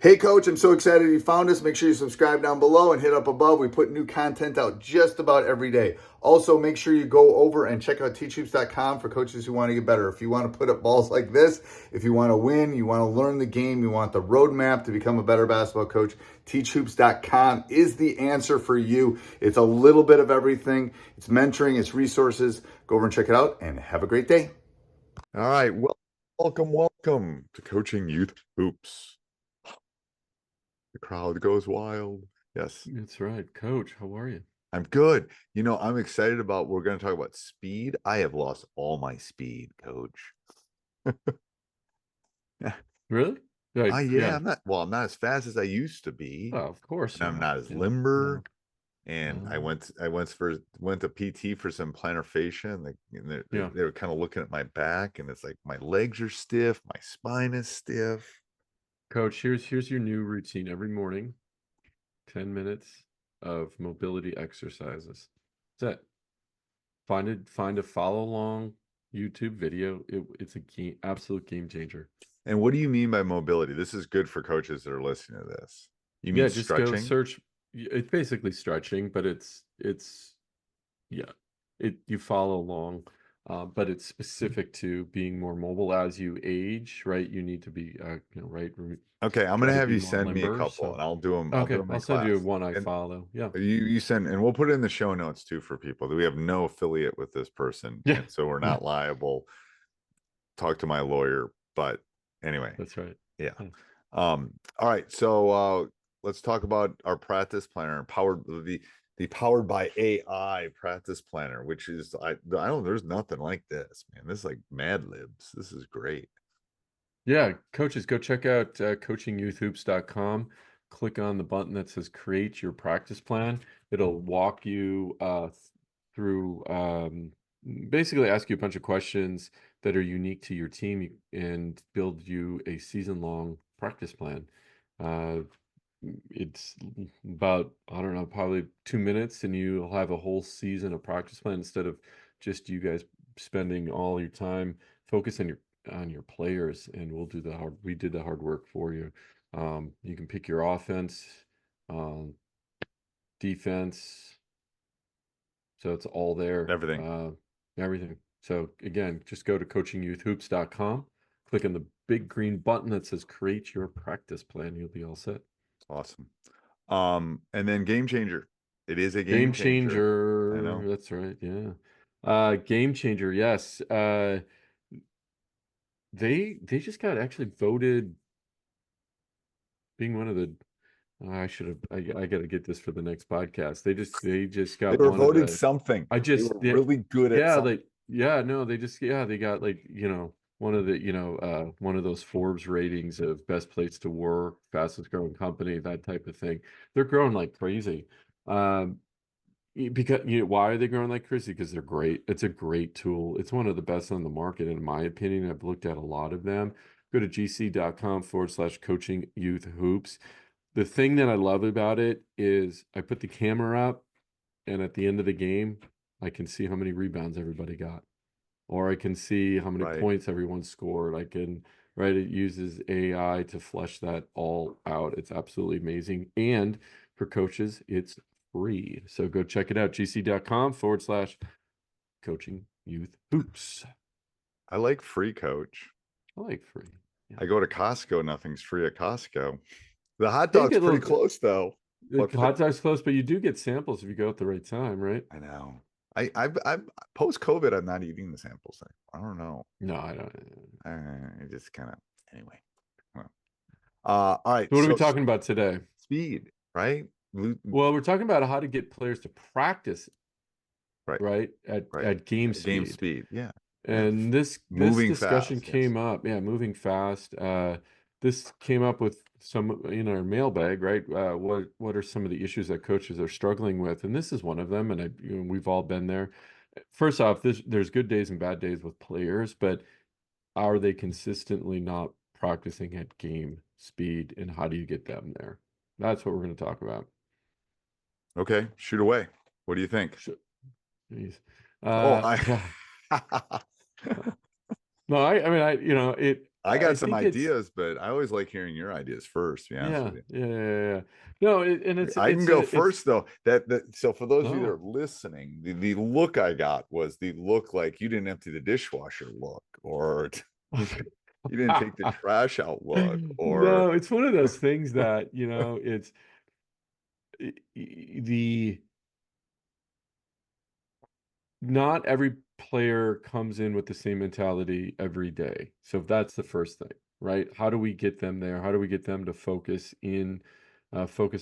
Hey, Coach, I'm so excited you found us. Make sure you subscribe down below and hit up above. We put new content out just about every day. Also, make sure you go over and check out Teachhoops.com for coaches who want to get better. If you want to put up balls like this, if you want to win, you want to learn the game, you want the roadmap to become a better basketball coach, Teachhoops.com is the answer for you. It's a little bit of everything. It's mentoring, it's resources. Go over and check it out and have a great day. All right. Well, welcome to Coaching Youth Hoops. The crowd goes wild. Yes, That's right. Coach, how are you? I'm good. I'm excited about, we're going to talk about speed. I have lost all my speed, Coach. Really? Yeah, I'm not as fast as I used to be. Oh, of course. And I'm not as Yeah. limber. Yeah. And I went to PT for some plantar fascia, and they were kind of looking at my back, and it's like my legs are stiff, my spine is stiff. Coach, here's your new routine every morning. 10 minutes of mobility exercises. That's it. Find a follow along YouTube video. It's a absolute game changer. And what do you mean by mobility? This is good for coaches that are listening to this. You mean Just stretching? go search. It's basically stretching, but you follow along. But it's specific to being more mobile as you age, right? You need to be, right. Okay, I'm Try gonna to have be you more send me a limber. couple, So and I'll do them. I'll do okay, them in I'll send you class. one I And follow. Yeah. you send, and we'll put it in the show notes too for people. We have no affiliate with this person, Yeah. and so we're not liable. Talk to my lawyer, but anyway, That's right. yeah. All right, so let's talk about our practice planner, the powered by AI practice planner, which is I don't, there's nothing like this, man. This is like Mad Libs. This is great. Yeah, coaches, go check out coachingyouthhoops.com. Click on the button that says create your practice plan. It'll walk you through, basically ask you a bunch of questions that are unique to your team and build you a season-long practice plan. Uh, it's about, I don't know, probably 2 minutes, and you'll have a whole season of practice plan instead of just you guys spending all your time focused on your players, and we did the hard work for you. You can pick your offense, um, defense, so it's all there. Everything. Everything. So again, just go to coachingyouthhoops.com, click on the big green button that says create your practice plan. You'll be all set. Awesome. And then GameChanger. It is a Game changer. I changer. know. That's right. Yeah. Game changer. Yes. They just got actually voted being one of the. I should have. I got to get this for the next podcast. They just They got were one of voted the. something. They were Yeah, really good at yeah. something. They just they got like one of the one of those Forbes ratings of best place to work, fastest growing company, that type of thing. They're growing like crazy. Because why are they growing like crazy? Because they're great. It's a great tool. It's one of the best on the market, in my opinion. I've looked at a lot of them. Go to gc.com/coaching youth hoops. The thing that I love about it is I put the camera up, and at the end of the game, I can see how many rebounds everybody got, or I can see how many Right. points everyone scored. Right? It uses AI to flesh that all out. It's absolutely amazing. And for coaches, it's free. So go check it out, gc.com/coaching youth hoops. I like free, Coach. I like free. Yeah. I go to Costco, nothing's free at Costco. The hot Yeah, you dog's get a pretty little, close though. the hot dog's close, but you do get samples if you go at the right time, right? I know. I'm post COVID. I'm not eating the samples thing. I don't know. No, I don't. I just kind of anyway. Well, all right. So what are we So talking about today? speed, right? Well, we're talking about how to get players to practice, Right. right? At game speed. Game speed. Yeah. And this Moving discussion fast, yes. came up, moving fast. This came up with some in our mailbag, right? What are some of the issues that coaches are struggling with? And this is one of them, and we've all been there. First off, there's good days and bad days with players, but are they consistently not practicing at game speed, and how do you get them there? That's what we're going to talk about. Okay, shoot away. What do you think? Jeez. Oh, No, I mean, I got some think it's ideas, but I always like hearing your ideas first, to be honest with yeah, you. yeah, yeah, yeah. No, and I can go it's first though. So for those of you that no. are listening, the look I got was the look like you didn't empty the dishwasher look, or you didn't take the trash out look, or No, it's one of those things that, it's the not every player comes in with the same mentality every day. So that's the first thing, right? How do we get them there? How do we get them to focus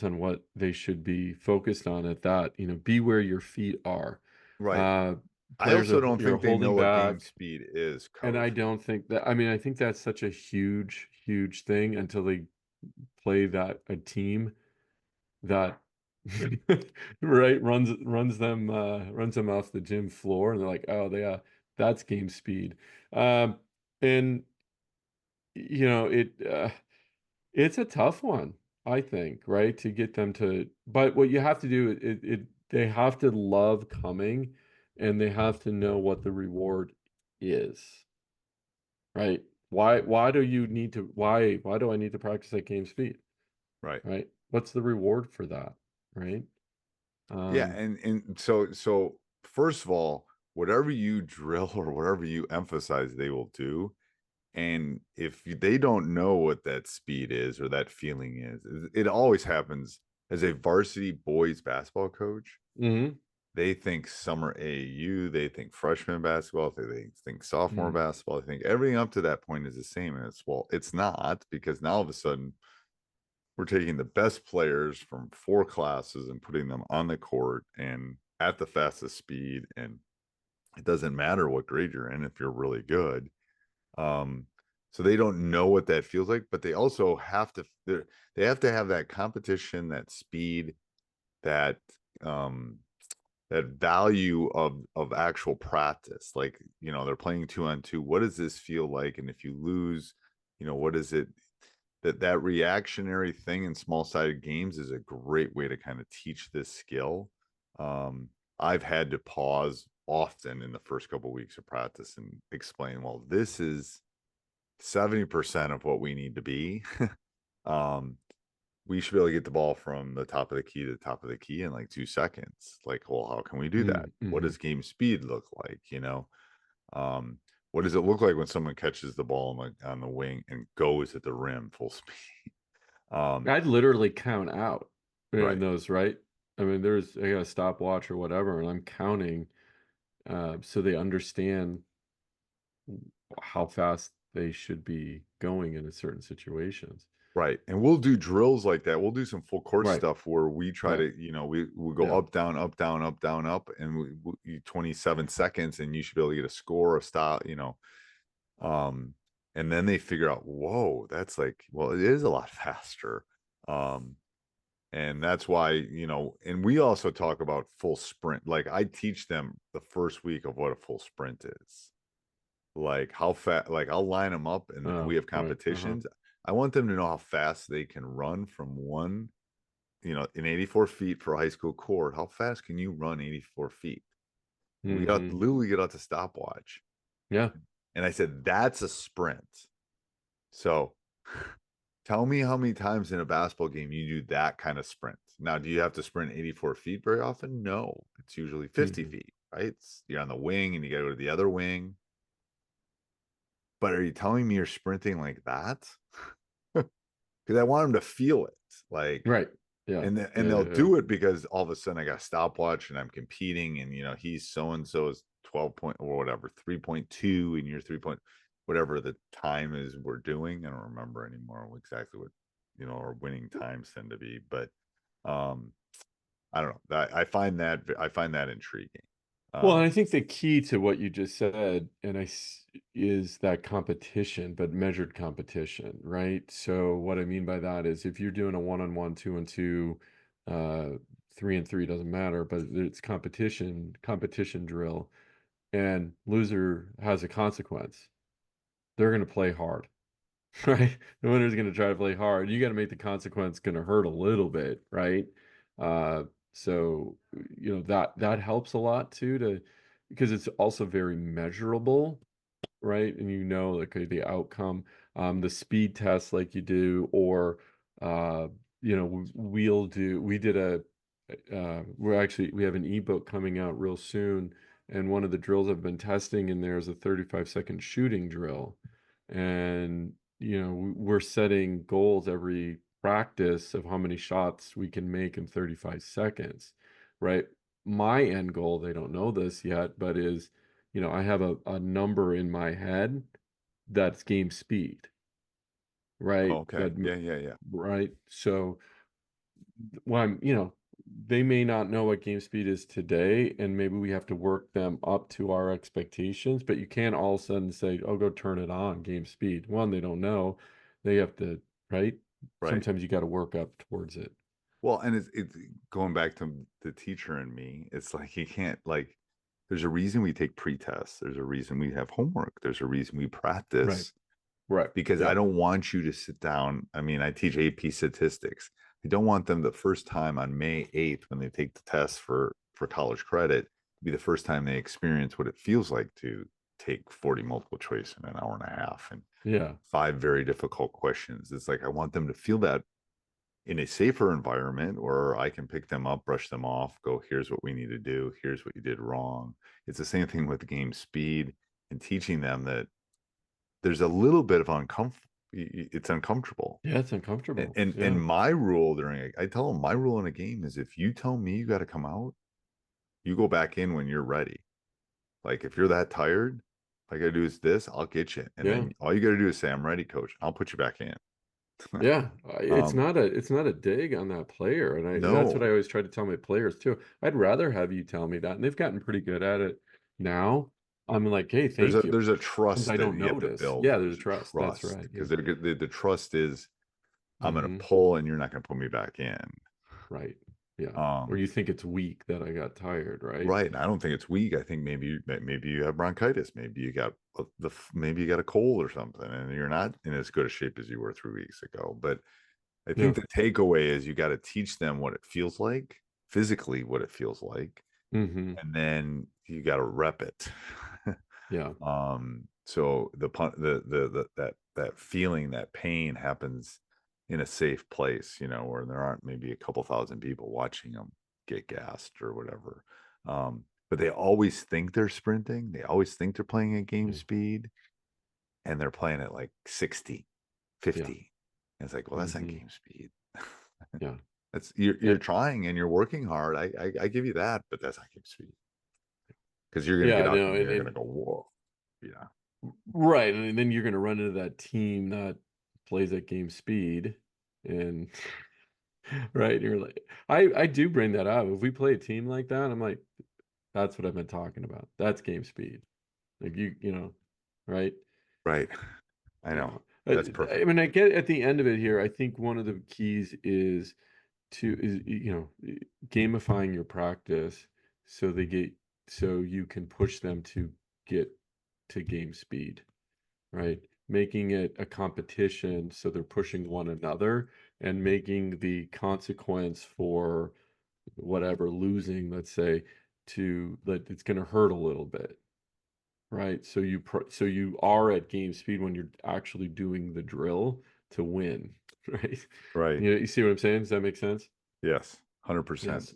on what they should be focused on at that, be where your feet are. right. Uh, I Players also are, don't think they know holding what game back. speed is, And I coach. don't think that, I mean, I think that's such a huge, huge thing until they play a team that right runs them off the gym floor, and they're like, oh, that's game speed. And it's a tough one, I think, right, to get them to. But what you have to do, they have to love coming, and they have to know what the reward is, right? Why do I need to practice at game speed, Right. right? What's the reward for that, right? Yeah, Um, and so first of all, whatever you drill or whatever you emphasize, they will do. And if they don't know what that speed is or that feeling is, it always happens as a varsity boys basketball coach. mhm, They think summer AAU, they think freshman basketball, they think sophomore mhm, basketball, they think everything up to that point is the same. And it's not, because now all of a sudden we're taking the best players from 4 classes and putting them on the court and at the fastest speed. And it doesn't matter what grade you're in if you're really good. Um, so they don't know what that feels like, but they also have to they have to have that competition, that speed, that um that value of actual practice. Like, they're playing 2-on-2. What does this feel like? And if you lose, what is it? That reactionary thing in small-sided games is a great way to kind of teach this skill. I've had to pause often in the first couple of weeks of practice and explain, well, this is 70% of what we need to be. um, we should be able to get the ball from the top of the key to the top of the key in like 2 seconds. Like, well, how can we do that? mm, What mhm. does game speed look like? Um, what does it look like when someone catches the ball on the wing and goes at the rim full speed? I'd literally count out in Right, those, right? I mean, I got a stopwatch or whatever, and I'm counting, so they understand how fast they should be going in a certain situations. right. And we'll do drills like that. We'll do some full court Right, stuff where we try right, to, we go yeah, up, down, up, down, up, down, up, and 27 seconds, and you should be able to get a score, a stop. Um, and then they figure out, whoa, that's like, well, it is a lot faster. Um, and that's why, and we also talk about full sprint. Like, I teach them the first week of what a full sprint is. Like, how fast, like, I'll line them up and we have right, uh-huh, competitions. I want them to know how fast they can run from in 84 feet for a high school court. How fast can you run 84 feet? We got mhm, literally get out the stopwatch. yeah, And I said, that's a sprint. So tell me how many times in a basketball game you do that kind of sprint. Now, do you have to sprint 84 feet very often? No, it's usually 50 mhm, feet, right? You're on the wing and you got to go to the other wing. But are you telling me you're sprinting like that? Because I want them to feel it. Like, right, yeah, and yeah, they'll yeah, yeah, do it because all of a sudden I got a stopwatch and I'm competing, and he's so and so is 12 point or whatever, 3.2, and you're 3 point, whatever the time is we're doing. I don't remember anymore exactly what our winning times tend to be, but um I don't know. I find that intriguing. Well, and Um I think the key to what you just said, is that competition, but measured competition, right? So what I mean by that is if you're doing a 1-on-1, 2-on-2, 3-and-3 doesn't matter, but it's competition drill, and loser has a consequence. They're going to play hard, right? The winner's going to try to play hard. You got to make the consequence going to hurt a little bit, right? Uh, so that helps a lot too, because it's also very measurable. right? And like the outcome, the speed test like you do, or we did we have an ebook coming out real soon, and one of the drills I've been testing in there is a 35-second shooting drill. And we're setting goals every practice of how many shots we can make in 35 seconds, right? My end goal, they don't know this yet, but is, I have a number in my head that's game speed, Oh, right? okay. Yeah. Right. So when they may not know what game speed is today, and maybe we have to work them up to our expectations, but you can't all of a sudden say, oh, go turn it on game speed. One, they don't know. They have to, right? Right. Sometimes you got to work up towards it. Well, and it's going back to the teacher and me. It's like you can't there's a reason we take pre-tests. There's a reason we have homework. There's a reason we practice. Right. Because I don't want you to sit down. I mean, I teach AP statistics. I don't want them the first time on May 8th when they take the test for college credit to be the first time they experience what it feels like to take 40 multiple choice in an hour and a half and 5 very difficult questions. It's like I want them to feel that in a safer environment where I can pick them up, brush them off, go, here's what we need to do. Here's what you did wrong. It's the same thing with game speed and teaching them that there's a little bit of it's uncomfortable. Yeah, it's uncomfortable. And my rule I tell them my rule in a game is if you tell me you got to come out, you go back in when you're ready. Like if you're that tired, all I got to do is this, I'll get you. And then all you got to do is say, I'm ready, coach. I'll put you back in. It's not a dig on that player. And that's what I always try to tell my players too. I'd rather have you tell me that. And they've gotten pretty good at it now. I'm like, hey, thank you. There's a trust I don't notice. Yeah, there's a trust. That's right. Because the trust is I'm going to pull and you're not going to put me back in. Right. Yeah. Or you think it's weak that I got tired, right? Right. And I don't think it's weak. I think maybe you have bronchitis. Maybe you got a cold or something, and you're not in as good a shape as you were 3 weeks ago. But I think the takeaway is you got to teach them what it feels like, physically what it feels like, and then you got to rep it. So that feeling, that pain happens in a safe place, where there aren't maybe a couple thousand people watching them get gassed or whatever. But they always think they're sprinting. They always think they're playing at game speed, and they're playing at like 60, 50. And it's like, well, that's not game speed. That's you're trying and you're working hard. I give you that, but that's not game speed. Because you're gonna get out and you're gonna go, whoa. Yeah. Right. And then you're gonna run into that team that plays at game speed, and right. You're like, I do bring that up. If we play a team like that, I'm like, that's what I've been talking about. That's game speed. Like right? Right. I know. That's perfect. I mean, I get at the end of it here, I think one of the keys is gamifying your practice so you can push them to get to game speed, right? Making it a competition so they're pushing one another, and making the consequence for whatever losing, let's say, that it's going to hurt a little bit, right? So you are at game speed when you're actually doing the drill to win, right? Right. You see what I'm saying? Does that make sense? Yes, 100%. Yes.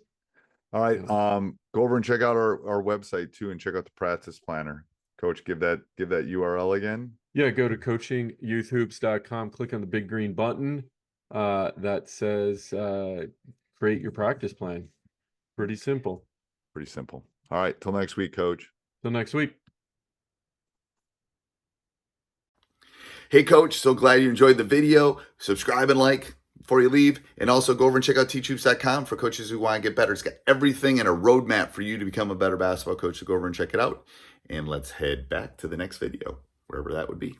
All right. Go over and check out our website too, and check out the practice planner. Coach, give that URL again. Yeah, go to coachingyouthhoops.com, click on the big green button that says create your practice plan. Pretty simple. Pretty simple. All right. Till next week, Coach. Till next week. Hey, Coach. So glad you enjoyed the video. Subscribe and like before you leave. And also go over and check out teachhoops.com for coaches who want to get better. It's got everything and a roadmap for you to become a better basketball coach. So go over and check it out. And let's head back to the next video, wherever that would be.